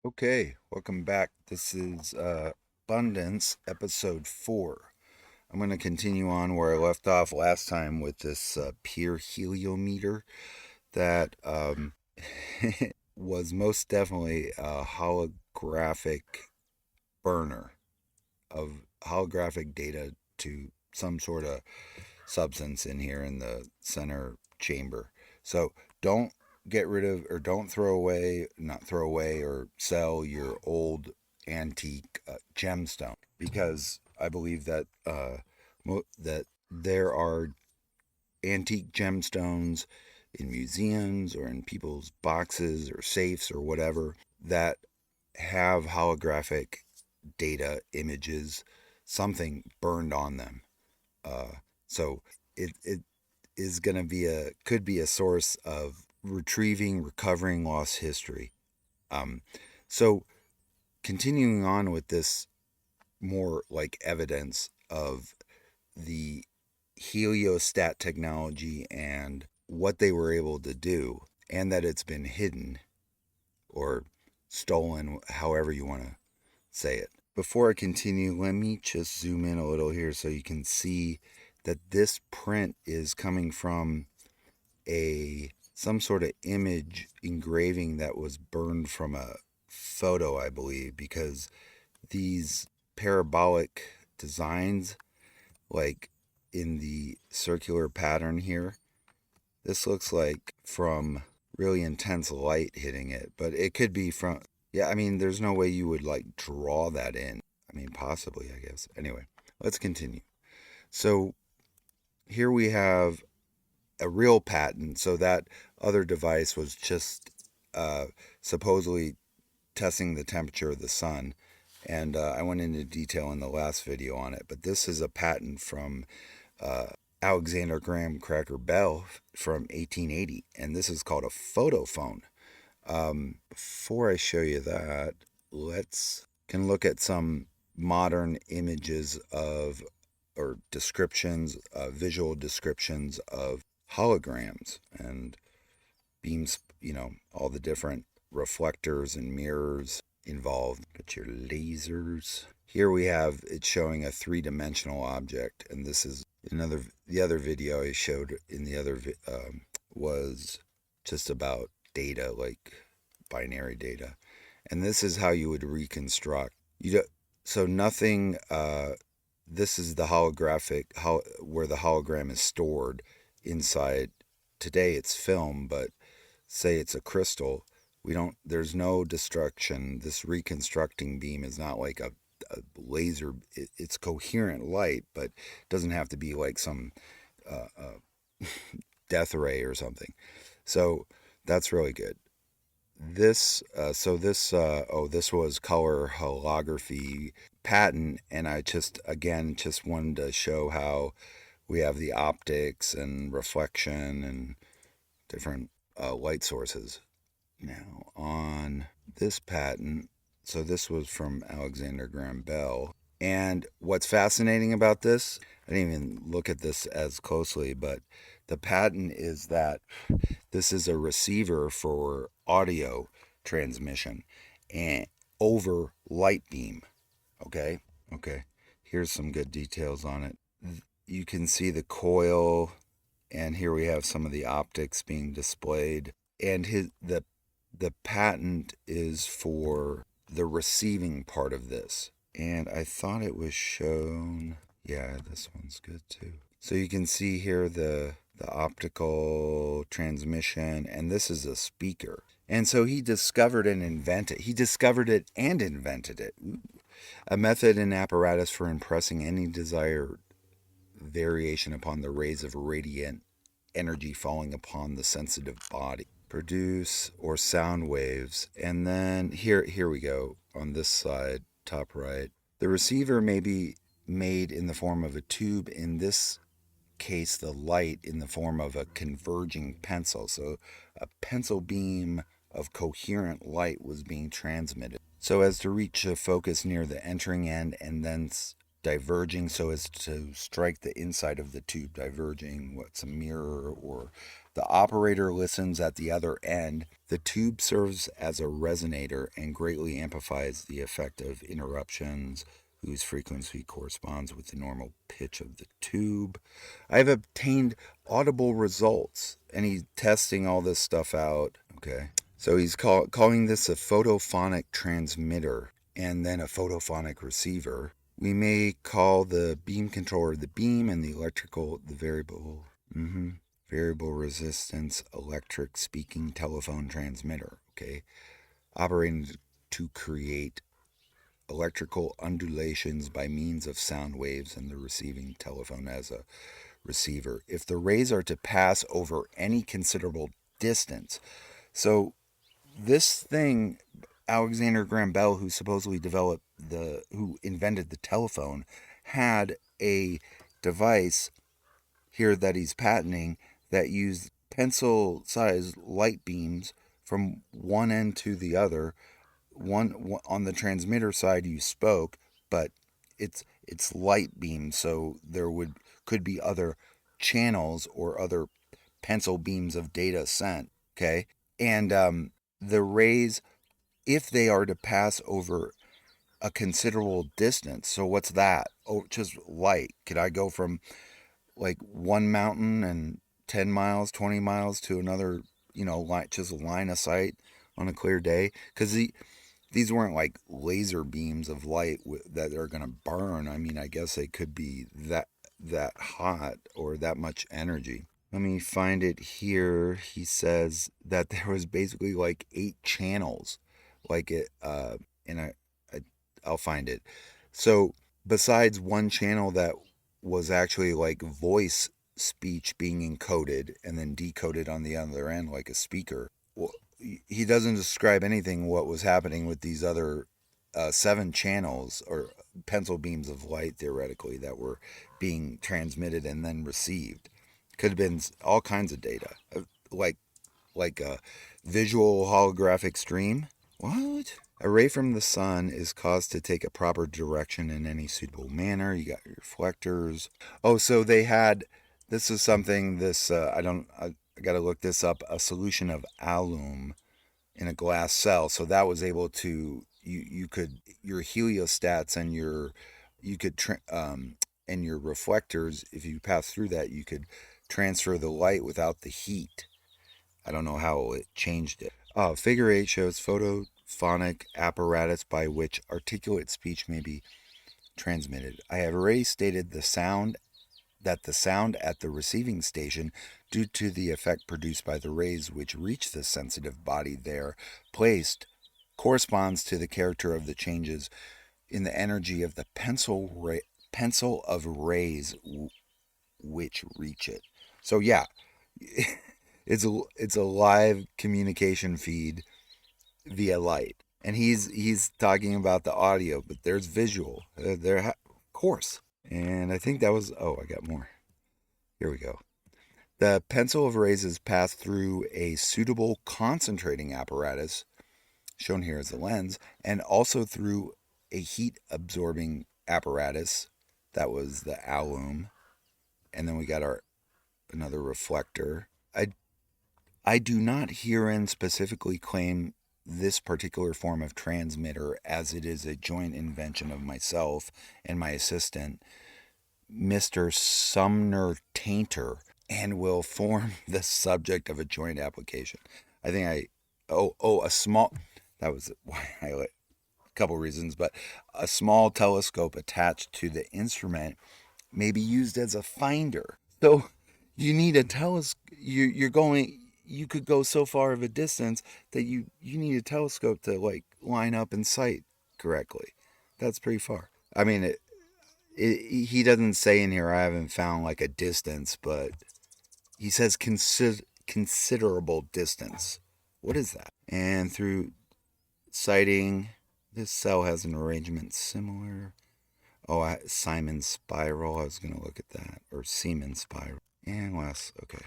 Okay, welcome back. This is Abundance, episode 4. I'm going to continue on where I left off last time with this Pyrheliometer that was most definitely a holographic burner of holographic data to some sort of substance in here in the center chamber. So don't get rid of or don't throw away, not throw away or sell your old antique gemstone because I believe that that there are antique gemstones in museums or in people's boxes or safes or whatever that have holographic data images, something burned on them. So it is going to be could be a source of retrieving, recovering lost history. Um, so continuing on with this more like evidence of the heliostat technology and what they were able to do, and that it's been hidden or stolen, however you want to say it. Before I continue, let me just zoom in a little here so you can see that this print is coming from a some sort of image engraving that was burned from a photo, I believe, because these parabolic designs, like in the circular pattern here, this looks like from really intense light hitting it, but it could be from, yeah, I mean, there's no way you would like draw that in. I mean, possibly, I guess. Anyway, let's continue. So here we have a real patent. So that other device was just supposedly testing the temperature of the sun. And I went into detail in the last video on it. But this is a patent from uh, Alexander Graham Cracker Bell from 1880. And this is called a photophone. Before I show you that, let's can look at some modern images of or descriptions, visual descriptions of holograms and beams, all the different reflectors and mirrors involved. Got your lasers. Here we have it showing a three-dimensional object, and this is the other video I showed in the other was just about data, like binary data. And this is how you would reconstruct. You do, so nothing. This is the holographic where the hologram is stored inside. Today it's film, but say it's a crystal. We don't. There's no destruction. This reconstructing beam is not like a laser. It's coherent light, but it doesn't have to be like some death ray or something. So that's really good. This was color holography patent, and I just again just wanted to show how we have the optics and reflection and different light sources. Now on this patent, so this was from Alexander Graham Bell, and what's fascinating about this, I didn't even look at this as closely, but the patent is that this is a receiver for audio transmission and over light beam. Okay? Okay. Here's some good details on it. You can see the coil, and here we have some of the optics being displayed. And the patent is for the receiving part of this. And I thought it was shown. Yeah, this one's good too. So you can see here the optical transmission, and this is a speaker. And so he discovered and invented. He discovered it and invented it. Ooh. A method and apparatus for impressing any desired variation upon the rays of radiant energy falling upon the sensitive body. Produce or sound waves. And then here we go on this side, top right. The receiver may be made in the form of a tube. In this case, the light in the form of a converging pencil. So a pencil beam of coherent light was being transmitted so as to reach a focus near the entering end and thence diverging so as to strike the inside of the tube, diverging what's a mirror or The operator listens at the other end. The tube serves as a resonator and greatly amplifies the effect of interruptions, whose frequency corresponds with the normal pitch of the tube. I have obtained audible results, and he's testing all this stuff out. Okay. So he's calling this a photophonic transmitter and then a photophonic receiver. We may call the beam controller the beam and the electrical the variable. Variable resistance electric speaking telephone transmitter. Okay. Operating to create electrical undulations by means of sound waves and the receiving telephone as a receiver. If the rays are to pass over any considerable distance. So this thing, Alexander Graham Bell, who supposedly who invented the telephone, had a device here that he's patenting that used pencil-sized light beams from one end to the other. One on the transmitter side you spoke, but it's light beams, so could be other channels or other pencil beams of data sent. Okay, and the rays, if they are to pass over a considerable distance. So what's that? Oh, just light. Could I go from like one mountain and 10 miles, 20 miles to another, just a line of sight on a clear day? Because these weren't like laser beams of light that are going to burn. I mean, I guess they could be that hot or that much energy. Let me find it here. He says that there was basically like 8 channels, like it. And I'll find it. So besides one channel that was actually like voice speech being encoded and then decoded on the other end like a speaker. Well, he doesn't describe anything what was happening with these other 7 channels or pencil beams of light theoretically that were being transmitted and then received. Could have been all kinds of data, like a visual holographic stream. What? A ray from the sun is caused to take a proper direction in any suitable manner. You got your reflectors. Oh, so they had. This is something. I got to look this up. A solution of alum in a glass cell. So that was able to. You could your heliostats and and your reflectors. If you pass through that, you could transfer the light without the heat. I don't know how it changed it. Figure 8 shows photophonic apparatus by which articulate speech may be transmitted. I have already stated the sound at the receiving station, due to the effect produced by the rays which reach the sensitive body there placed, corresponds to the character of the changes in the energy of the pencil of rays which reach it. So yeah, it's a live communication feed via light, and he's talking about the audio, but there's visual of course. And I think that was I got more. Here we go. The pencil of rays is passed through a suitable concentrating apparatus, shown here as the lens, and also through a heat absorbing apparatus, that was the alum, and then we got another reflector. I do not herein specifically claim this particular form of transmitter, as it is a joint invention of myself and my assistant, Mr. Sumner Tainter, and will form the subject of a joint application. I think a small, that was why a couple reasons, but a small telescope attached to the instrument may be used as a finder. So you need a telescope. You could go so far of a distance that you need a telescope to like line up and sight correctly. That's pretty far. I mean, he doesn't say in here I haven't found like a distance, but he says considerable distance. What is that? And through sighting, this cell has an arrangement similar. Simon spiral. I was going to look at that. Or Siemens spiral. And last, okay.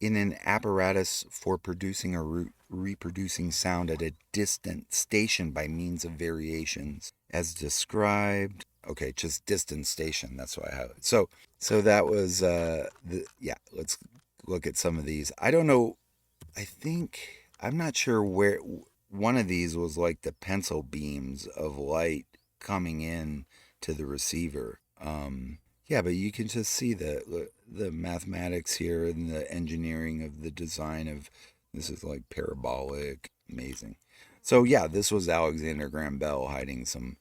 In an apparatus for producing or reproducing sound at a distant station by means of variations as described. Okay, just distant station. That's what I have. So that was let's look at some of these. I don't know. I think I'm not sure where one of these was like the pencil beams of light coming in to the receiver. Yeah, but you can just see the mathematics here and the engineering of the design of this is like parabolic, amazing. So yeah, this was Alexander Graham Bell hiding some,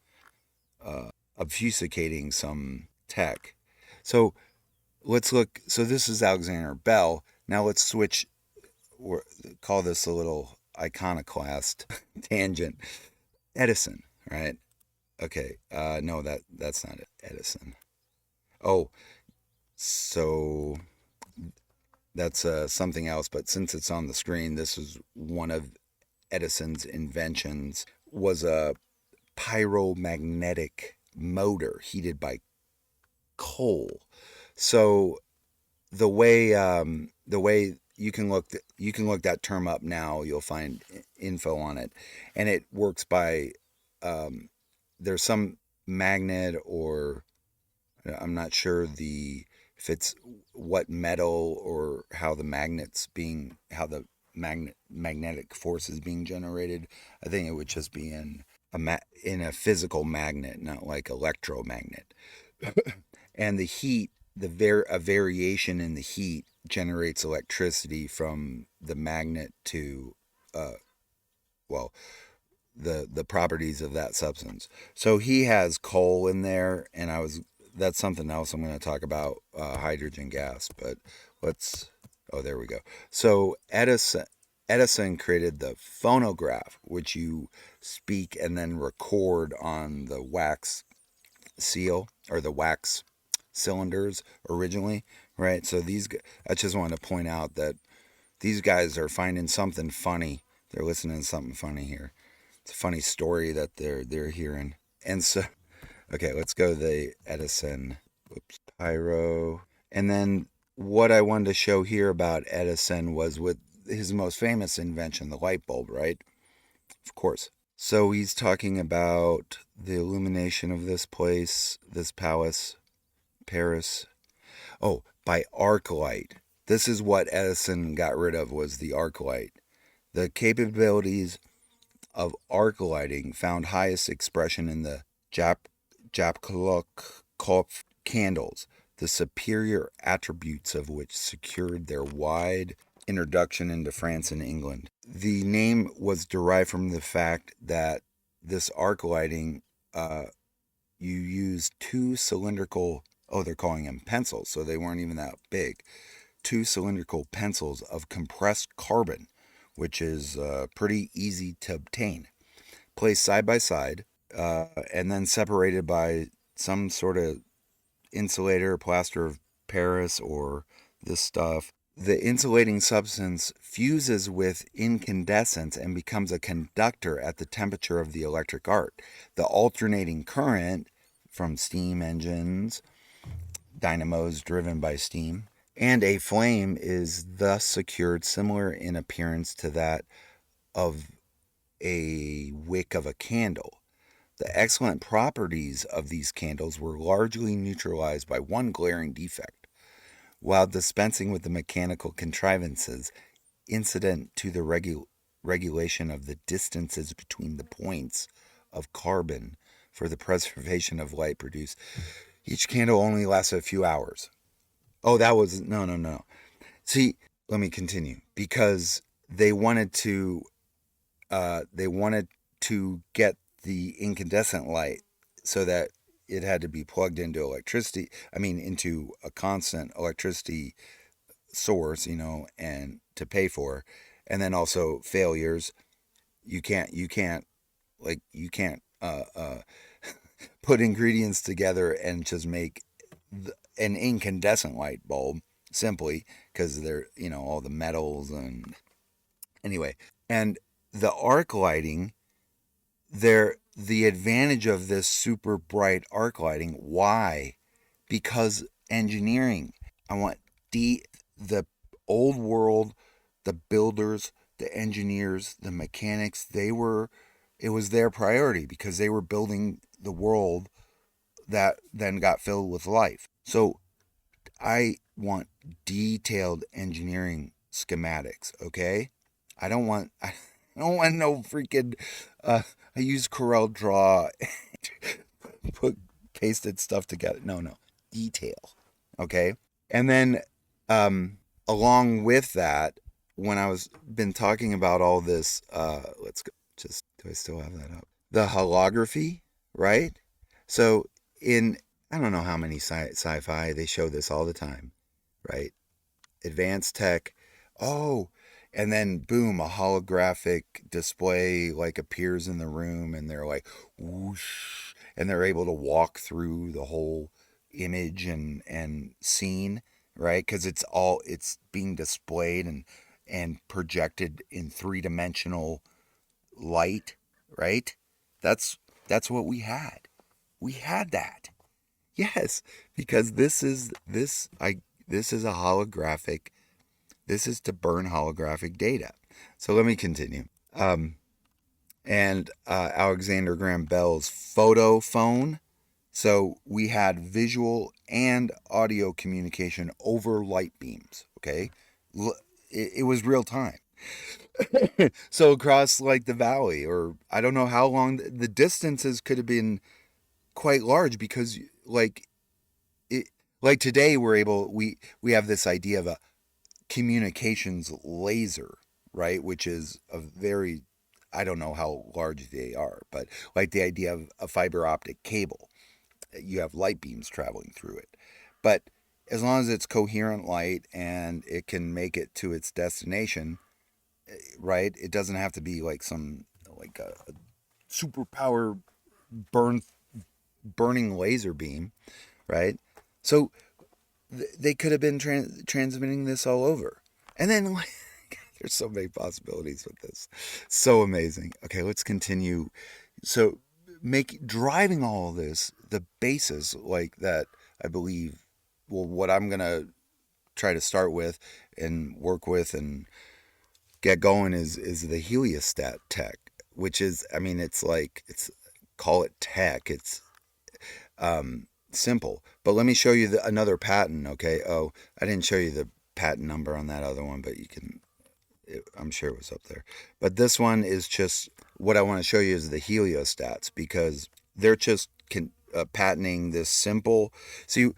obfuscating some tech. So let's look. So this is Alexander Bell. Now let's switch. Or call this a little iconoclast tangent. Edison, right? Okay. No, that's not it. Edison. Oh, so that's something else. But since it's on the screen, this is one of Edison's inventions. Was a pyromagnetic motor heated by coal. So the way you can look that term up now, you'll find info on it, and it works by um, there's some magnet, or I'm not sure the if it's what metal or how the magnetic force is being generated. I think it would just be in a physical magnet, not like electromagnet. And the heat, a variation in the heat generates electricity from the magnet to, uh, well, the properties of that substance. So he has coal in there, and that's something else I'm going to talk about, hydrogen gas. But let's oh, there we go. So Edison created the phonograph, which you speak and then record on the wax seal or the wax cylinders originally, right? So I just wanted to point out that these guys are finding something funny. They're listening to something funny here. It's a funny story that they're hearing. And so, okay, let's go to the Edison. Oops, pyro. And then what I wanted to show here about Edison was with his most famous invention, the light bulb, right? Of course. So he's talking about the illumination of this place, this palace, Paris. Oh, by arc light. This is what Edison got rid of, was the arc light. The capabilities of arc lighting found highest expression in the Japkalok candles, the superior attributes of which secured their wide introduction into France and England. The name was derived from the fact that this arc lighting, you use two cylindrical, oh, they're calling them pencils, so they weren't even that big, two cylindrical pencils of compressed carbon, which is pretty easy to obtain, placed side by side, and then separated by some sort of insulator, plaster of Paris, or this stuff. The insulating substance fuses with incandescence and becomes a conductor at the temperature of the electric arc. The alternating current from steam engines, dynamos driven by steam, and a flame is thus secured, similar in appearance to that of a wick of a candle. The excellent properties of these candles were largely neutralized by one glaring defect. While dispensing with the mechanical contrivances incident to the regulation of the distances between the points of carbon for the preservation of light produced, each candle only lasted a few hours. Oh, that was no, no, no. See, let me continue, because they wanted to get the incandescent light so that it had to be plugged into electricity. I mean, into a constant electricity source, and to pay for, and then also failures. You can't put ingredients together and just make an incandescent light bulb simply because they're all the metals and anyway. And the arc lighting, the advantage of this super bright arc lighting, why? Because engineering. I want the old world, the builders, the engineers, the mechanics, it was their priority because they were building the world that then got filled with life. So I want detailed engineering schematics, okay? I don't want I don't want no freaking I use Corel Draw put pasted stuff together. No, no. Detail. Okay? And then along with that, when I was been talking about all this let's go just do I still have that up? The holography, right? So in I don't know how many sci-fi they show this all the time, right? Advanced tech. Oh, and then boom, a holographic display like appears in the room, and they're like whoosh, and they're able to walk through the whole image and scene, right? Because it's being displayed and projected in three-dimensional light, right? That's that's what we had. We had that. Yes, because this is a holographic. This is to burn holographic data. So let me continue. Um, and Alexander Graham Bell's photo phone. So we had visual and audio communication over light beams. Okay, it was real time. So across like the valley, or I don't know how long the distances could have been quite large because it, like today we have this idea of a communications laser, right? Which is a very I don't know how large they are, but like the idea of a fiber optic cable, you have light beams traveling through it. But as long as it's coherent light and it can make it to its destination, right? It doesn't have to be like some like a superpower burn burning laser beam, right? So they could have been transmitting this all over. And then like, there's so many possibilities with this. So amazing. Okay, let's continue. So make driving all of this the basis like that I believe well what I'm going to try to start with and work with and get going is the heliostat tech, which is I mean it's like it's call it tech. It's simple. But let me show you another patent, okay? Oh, I didn't show you the patent number on that other one, but you can I'm sure it was up there. But this one is just what I want to show you is the heliostats because they're just patenting this simple. See,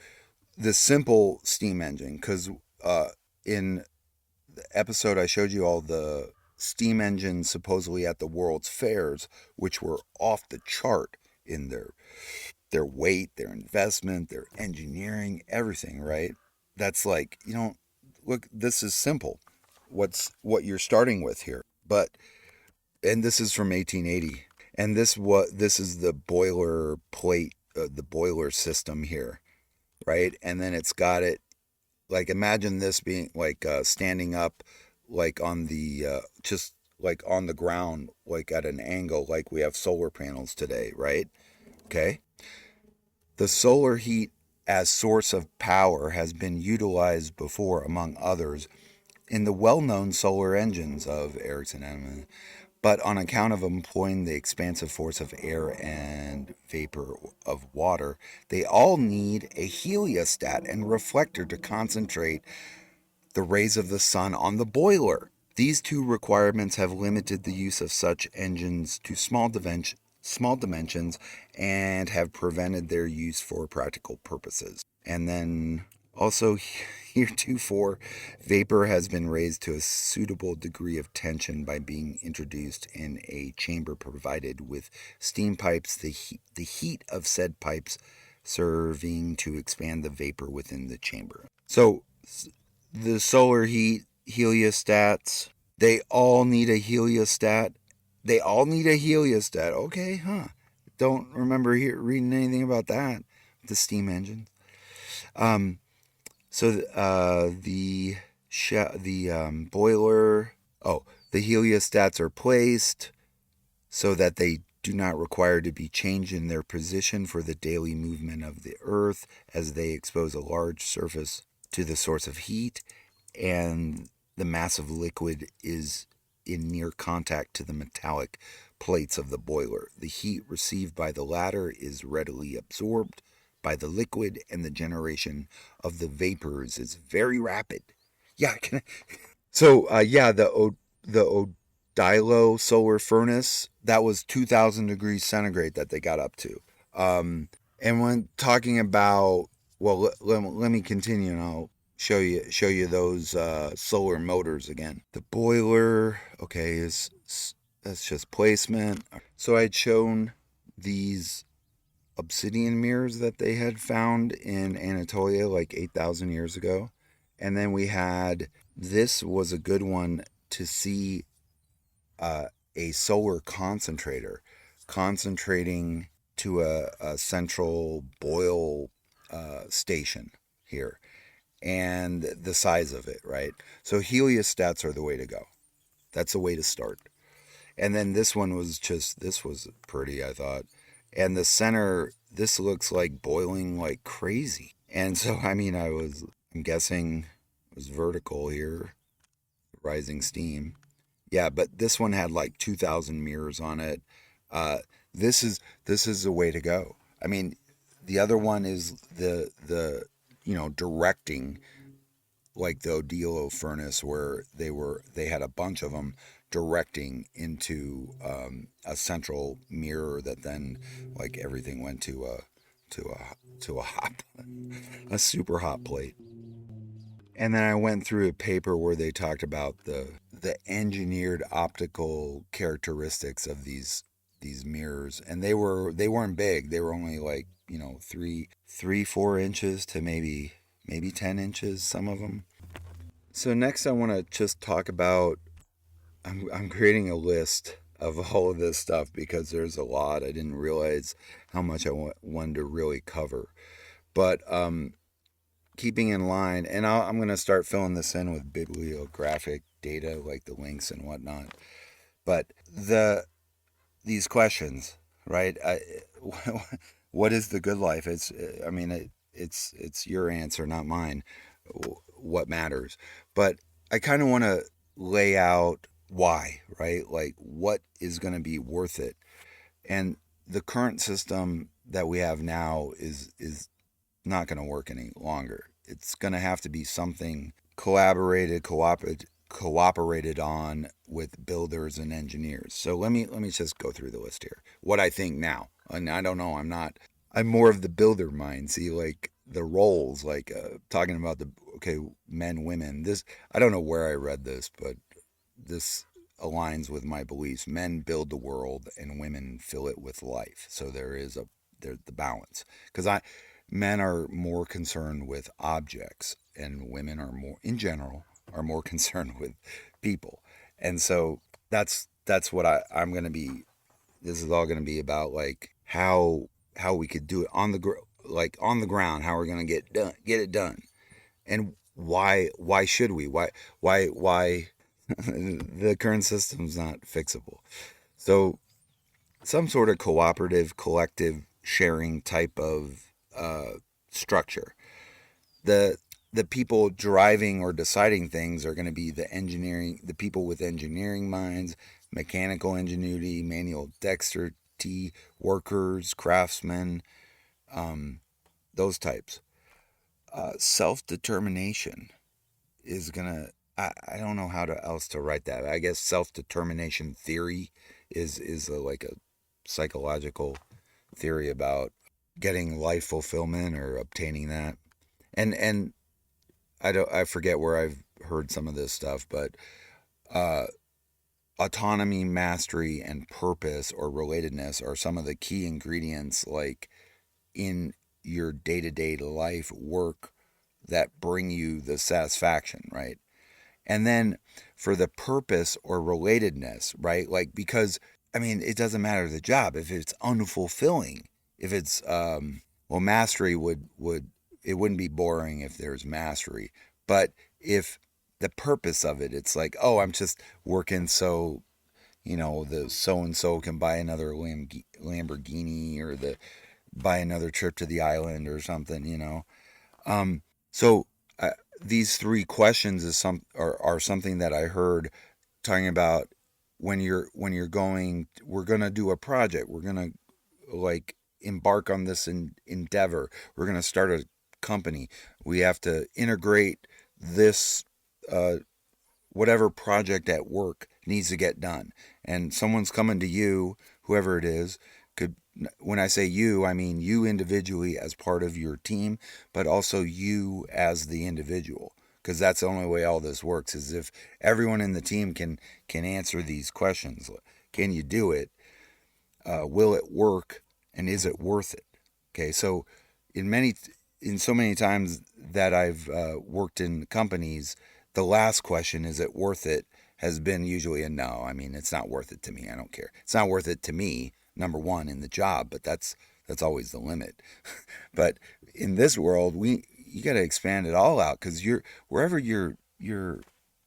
the simple steam engine because in the episode I showed you all the steam engines supposedly at the world's fairs, which were off the chart in their weight, their investment, their engineering, everything. Right? That's like you don't look. This is simple what you're starting with here. But and this is from 1880, and this is the boiler plate, the boiler system here, right? And then it's got it like imagine this being like standing up, like on the just like on the ground, like at an angle, like we have solar panels today, right? Okay. The solar heat as source of power has been utilized before, among others, in the well-known solar engines of Ericcson, but on account of employing the expansive force of air and vapor of water, they all need a heliostat and reflector to concentrate the rays of the sun on the boiler. These two requirements have limited the use of such engines to small dimensions and have prevented their use for practical purposes. And then also heretofore, vapor has been raised to a suitable degree of tension by being introduced in a chamber provided with steam pipes, the heat of said pipes serving to expand the vapor within the chamber. So the solar heat heliostats, they all need a heliostat. They all need a heliostat. Okay, huh? Don't remember reading anything about that. The steam engine. Um, so the boiler. Oh, the heliostats are placed so that they do not require to be changed in their position for the daily movement of the earth as they expose a large surface to the source of heat and the mass of liquid is in near contact to the metallic plates of the boiler. The heat received by the latter is readily absorbed by the liquid, and the generation of the vapors is very rapid. Yeah, yeah, the Odilo solar furnace, that was 2,000 degrees centigrade that they got up to. And when talking about, well, let me continue, and I'll show you those solar motors again. The boiler, okay, is that's just placement. So I'd shown these obsidian mirrors that they had found in Anatolia like 8,000 years ago. And then we had, this was a good one to see, uh, a solar concentrator concentrating to a central boil station here, and the size of it, right? So heliostats are the way to go. That's the way to start. And then this one was just, this was pretty, I thought. And the center, this looks like boiling like crazy. And so, I mean, I'm guessing it was vertical here, rising steam. Yeah, but this one had like 2,000 mirrors on it. Uh, this is the way to go. I mean, the other one is the directing, like the Odilo furnace, where they had a bunch of them directing into a central mirror that then, like, everything went to a hot a super hot plate. And then I went through a paper where they talked about the engineered optical characteristics of these mirrors, and they weren't big. They were only like, 4 inches to maybe 10 inches, some of them. So next, I want to just talk about. I'm creating a list of all of this stuff because there's a lot. I didn't realize how much wanted to really cover, but keeping in line, and I'm going to start filling this in with bibliographic data like the links and whatnot. But these questions, right? What is the good life? I mean, it's your answer, not mine. What matters? But I kind of want to lay out why, right? Like, what is going to be worth it? And the current system that we have now is not going to work any longer. It's going to have to be something cooperated on with builders and engineers. So let me just go through the list here. What I think now, and I don't know. I'm more of the builder mind. See, like the roles, like talking about the, okay, men, women. This, I don't know where I read this, but this aligns with my beliefs. Men build the world, and women fill it with life. So there's the balance, because I men are more concerned with objects, and women are more, in general, are more concerned with people. And so that's what I'm going to be. This is all going to be about, like, how we could do it like on the ground, how we're going to get it done, and why should we, why the current system's not fixable. So some sort of cooperative, collective sharing type of structure. The the people driving or deciding things are going to be the people with engineering minds, mechanical ingenuity, manual dexterity, workers, craftsmen, those types. Self determination is gonna. I don't know else to write that. I guess self determination theory is like a psychological theory about getting life fulfillment or obtaining that. And I forget where I've heard some of this stuff, but uh, autonomy, mastery, and purpose or relatedness are some of the key ingredients, like, in your day to day life work, that bring you the satisfaction, right? And then for the purpose or relatedness, right? Like, because, I mean, it doesn't matter the job if it's unfulfilling. If it's well, mastery would it wouldn't be boring if there's mastery. But if the purpose of it, it's like, oh, I'm just working so, the so and so can buy another Lamborghini, or the buy another trip to the island or something. So these three questions are something that I heard talking about when you're going. We're gonna do a project. We're gonna, like, embark on this endeavor. We're going to start a company. We have to integrate this uh, whatever project at work needs to get done. And someone's coming to you, whoever it is, could, when I say you, I mean you individually as part of your team, but also you as the individual. Because that's the only way all this works is if everyone in the team can answer these questions. Can you do it? Will it work? And is it worth it? Okay, so in many in so many times that I've worked in companies, the last question, is it worth it, has been usually a no. I mean, it's not worth it to me. I don't care. It's not worth it to me, number one, in the job, but that's always the limit. But in this world, you got to expand it all out because you're wherever you're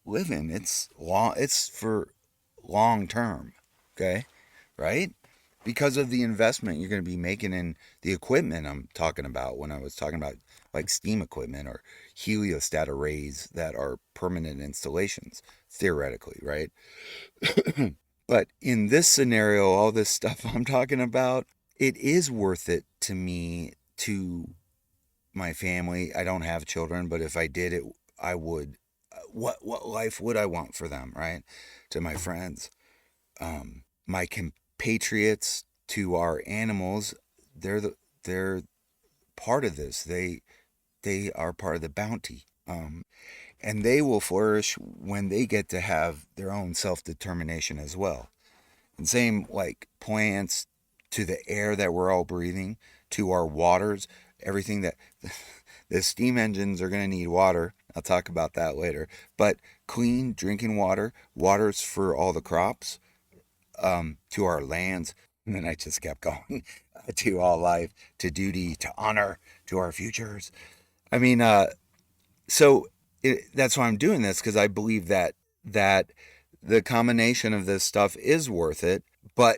living, it's for long term. Okay, right? Because of the investment you're going to be making in the equipment I'm talking about when I was talking about like steam equipment or heliostat arrays that are permanent installations, theoretically, right? But in this scenario, all this stuff I'm talking about, it is worth it to me, to my family. I don't have children, but if I did it, I would. What life would I want for them, right? To my friends, my compatriots, to our animals, they're part of this. They are part of the bounty. And they will flourish when they get to have their own self determination as well. And same like plants, to the air that we're all breathing, to our waters, everything that the steam engines are going to need water. I'll talk about that later. But clean drinking water, waters for all the crops, to our lands. And then I just kept going to all life, to duty, to honor, to our futures. I mean, that's why I'm doing this, because I believe that the combination of this stuff is worth it. But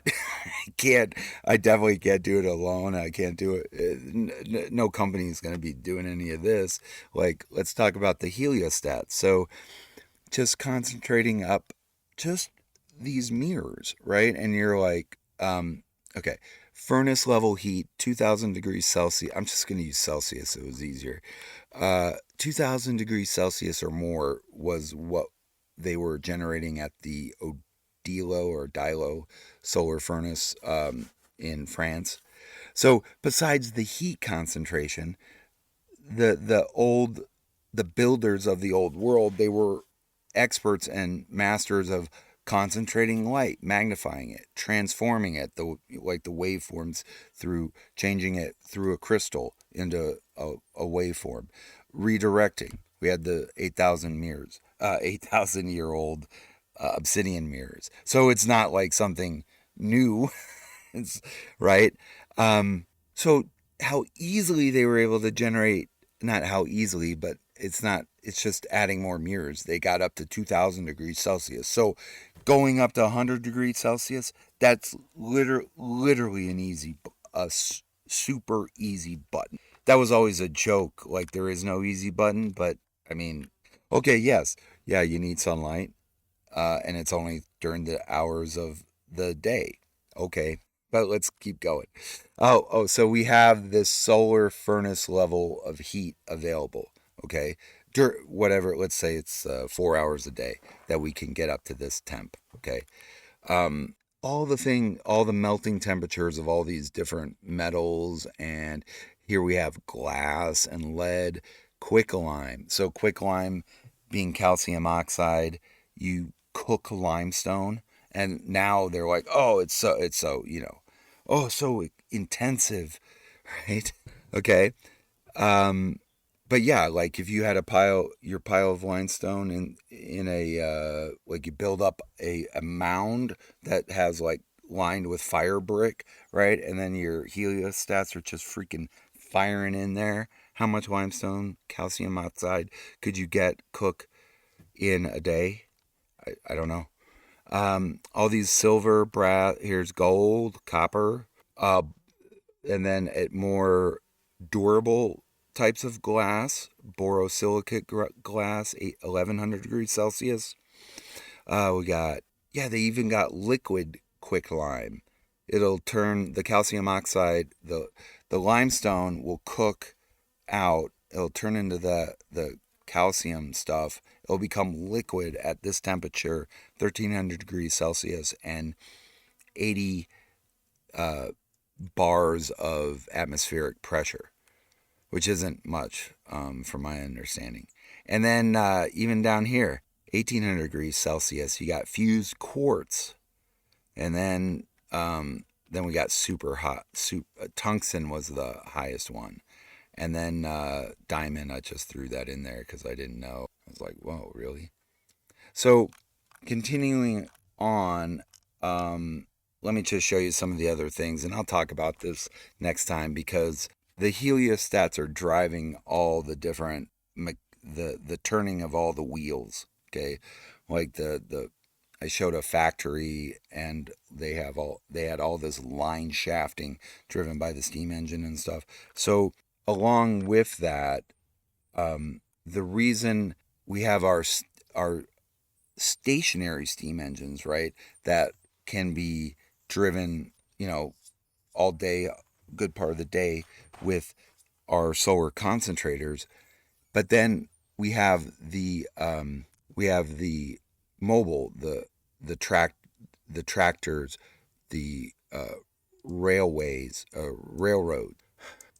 I definitely can't do it alone. I can't do it. No company is going to be doing any of this. Like, let's talk about the heliostat. So, just concentrating up just these mirrors, right? And you're like, okay, furnace level heat, 2000 degrees Celsius. I'm just going to use Celsius, so it was easier. 2000 degrees Celsius or more was what they were generating at the Dilo solar furnace in France. So besides the heat concentration, the builders of the old world, they were experts and masters of concentrating light, magnifying it, transforming it, like the waveforms, through changing it through a crystal into a waveform, redirecting. We had the 8,000 mirrors, 8,000-year-old obsidian mirrors. So it's not like something new, it's, right? So how easily they were able to generate, not how easily, but it's not, it's just adding more mirrors. They got up to 2000 degrees Celsius. So going up to 100 degrees Celsius, that's literally an super easy button. That was always a joke, like there is no easy button, but I mean, okay, yes, yeah, you need sunlight, and it's only during the hours of the day. Okay, but let's keep going. So we have this solar furnace level of heat available. Okay, whatever. Let's say it's 4 hours a day that we can get up to this temp. Okay, all the melting temperatures of all these different metals, and here we have glass and lead, quicklime. So quicklime being calcium oxide, you cook limestone, and now they're like, oh, it's so oh, so intensive, right? Okay. Um, but yeah, like if you had your pile of limestone in a like you build up a mound that has like lined with fire brick, right? And then your heliostats are just freaking firing in there. How much limestone, calcium oxide could you cook in a day? I don't know. All these silver, brass, here's gold, copper, uh, and then at more durable types of glass, borosilicate glass, 1100 degrees Celsius. We got, yeah, they even got liquid quicklime. it'll turn the calcium oxide, the limestone will cook out. It'll turn into the calcium stuff. It'll become liquid at this temperature, 1300 degrees Celsius, and 80 bars of atmospheric pressure, which isn't much from my understanding. And then even down here, 1800 degrees Celsius, you got fused quartz, and then we got super hot. Tungsten was the highest one, and then diamond. I just threw that in there because I didn't know. I was like, whoa, really? So continuing on, let me just show you some of the other things, and I'll talk about this next time because the heliostats are driving all the different the turning of all the wheels. Okay, like the I showed a factory and they had all this line shafting driven by the steam engine and stuff. So along with that, the reason we have our stationary steam engines, right, that can be driven, all day, good part of the day with our solar concentrators. But then we have the mobile, the tractors, the railways, railroad,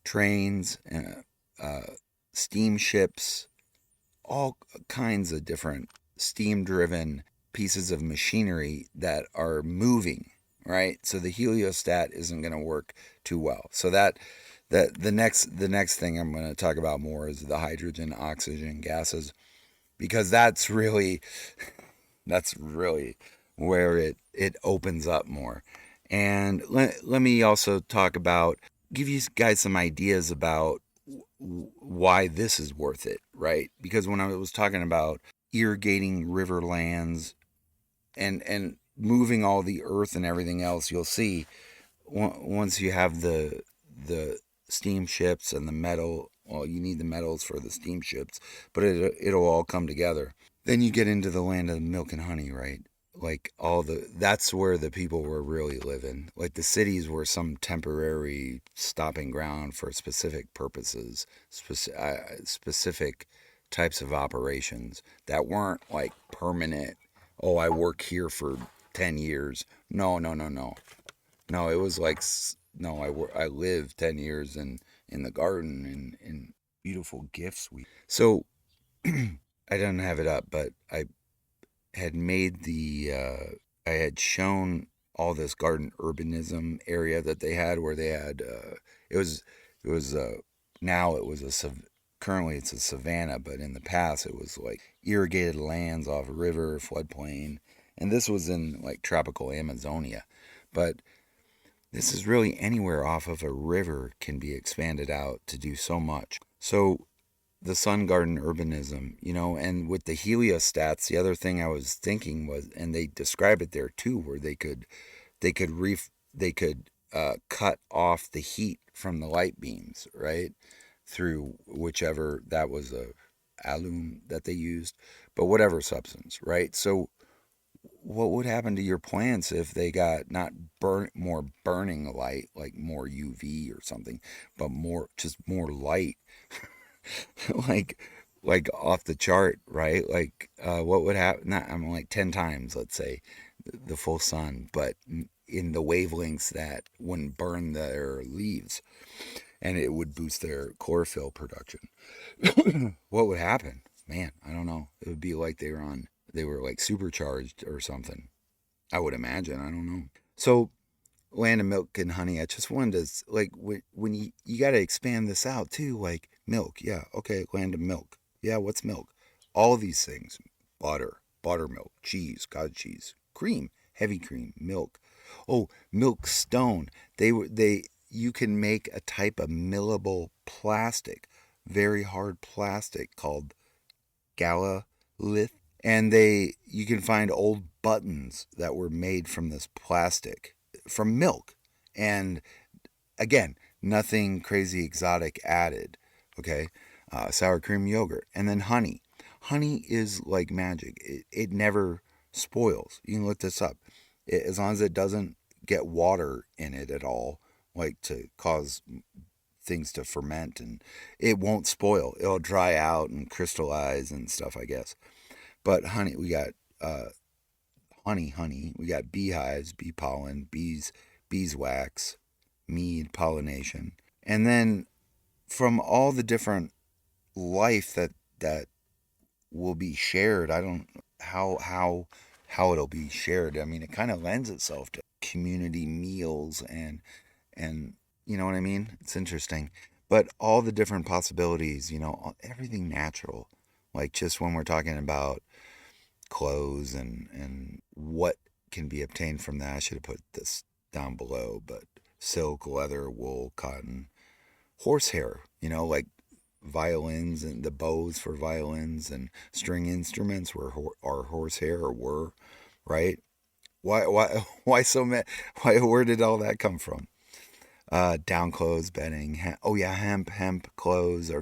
trains, steamships, all kinds of different steam-driven pieces of machinery that are moving, right? So the heliostat isn't going to work too well. So that the next thing I'm going to talk about more is the hydrogen, oxygen gases, because that's really where it opens up more. And let me also give you guys some ideas about why this is worth it, right? Because when I was talking about irrigating river lands and moving all the earth and everything else, you'll see once you have the steamships and the metal. Well, you need the metals for the steamships, but it'll all come together. Then you get into the land of milk and honey, right? Like that's where the people were really living. Like the cities were some temporary stopping ground for specific purposes, specific types of operations that weren't like permanent. Oh, I work here for 10 years. No, no, no, no. No, it was like, no, I lived 10 years in the garden in beautiful gifts. So I don't have it up, but had made I had shown all this garden urbanism area that they had, where they had it was it was now it was currently it's a savanna, but in the past it was like irrigated lands off a river, floodplain, and this was in like tropical Amazonia, but this is really anywhere off of a river can be expanded out to do so much. So the sun garden urbanism, and with the heliostats, the other thing I was thinking was, and they describe it there too, where they could cut off the heat from the light beams, right, through whichever that was a alum that they used, but whatever substance, right? So what would happen to your plants if they got not more burning light, like more UV or something, but more light, like off the chart, right? Like what would happen? Not, I'm like 10 times, let's say, the full sun, but in the wavelengths that wouldn't burn their leaves, and it would boost their chlorophyll production. What would happen? Man, I don't know. It would be like they were like supercharged or something. I would imagine. I don't know. So land of milk and honey. I just wanted to like when you got to expand this out too. Like milk, yeah, okay, land of milk. Yeah, what's milk? All these things: butter, buttermilk, cheese, cottage cheese, cream, heavy cream, milk. Oh, milk stone. They you can make a type of millable plastic, very hard plastic called galalith, and you can find old buttons that were made from this plastic from milk, and again, nothing crazy exotic added. Okay, sour cream yogurt, and then honey. Honey is like magic. It never spoils. You can look this up. As long as it doesn't get water in it at all, like to cause things to ferment, and it won't spoil. It'll dry out and crystallize and stuff, I guess. But honey, we got uh, honey. We got beehives, bee pollen, beeswax, mead, pollination, and then from all the different life that will be shared. I don't how it'll be shared. I mean, it kind of lends itself to community meals and you know what I mean? It's interesting. But all the different possibilities, everything natural. Like just when we're talking about clothes and what can be obtained from that, I should have put this down below, but silk, leather, wool, cotton, horsehair, like violins and the bows for violins and string instruments are horsehair or were, right? Why so many? Where did all that come from? Down clothes, bedding. Oh yeah, hemp clothes are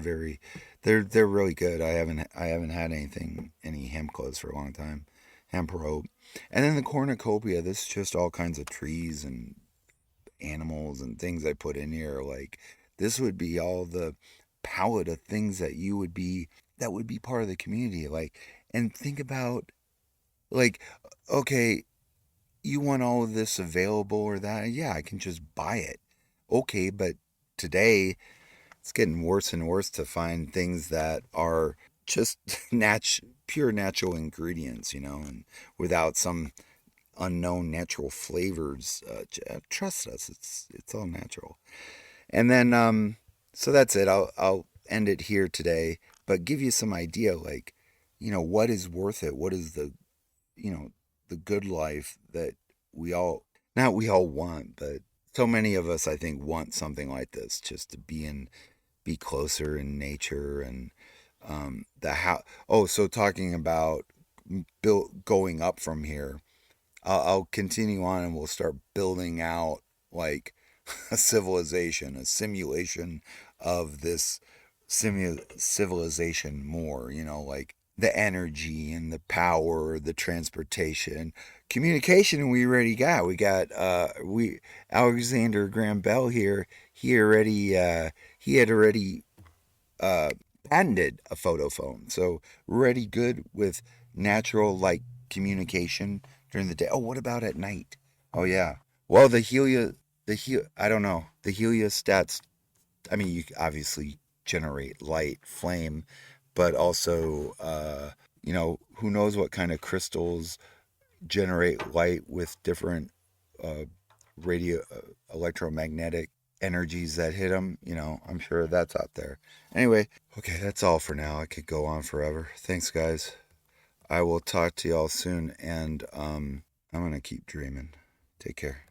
they're really good. I haven't had any hemp clothes for a long time. Hemp rope, and then the cornucopia. This is just all kinds of trees and animals and things I put in here. Like this would be all the palette of things that would be part of the community. Like, and think about like, okay, you want all of this available or that? Yeah, I can just buy it. Okay, but today it's getting worse and worse to find things that are just pure natural ingredients, and without some unknown natural flavors. Trust us, it's all natural. And then, so that's it. I'll end it here today, but give you some idea, like, what is worth it? What is the good life that we all, not we all want, but so many of us, I think, want something like this, just to be closer in nature and the how. Oh, so talking about going up from here, I'll continue on and we'll start building out like a civilization, a simulation of this civilization more, like the energy and the power, the transportation, communication we already got. We Alexander Graham Bell here, he had already uh patented a photo phone. So we're already good with natural like communication during the day. Oh, what about at night? Oh yeah. Well, I don't know. The heliostats, I mean, you obviously generate light, flame, but also, who knows what kind of crystals generate light with different uh, radio, electromagnetic energies that hit them. I'm sure that's out there. Anyway, okay, that's all for now. I could go on forever. Thanks, guys. I will talk to y'all soon, and I'm going to keep dreaming. Take care.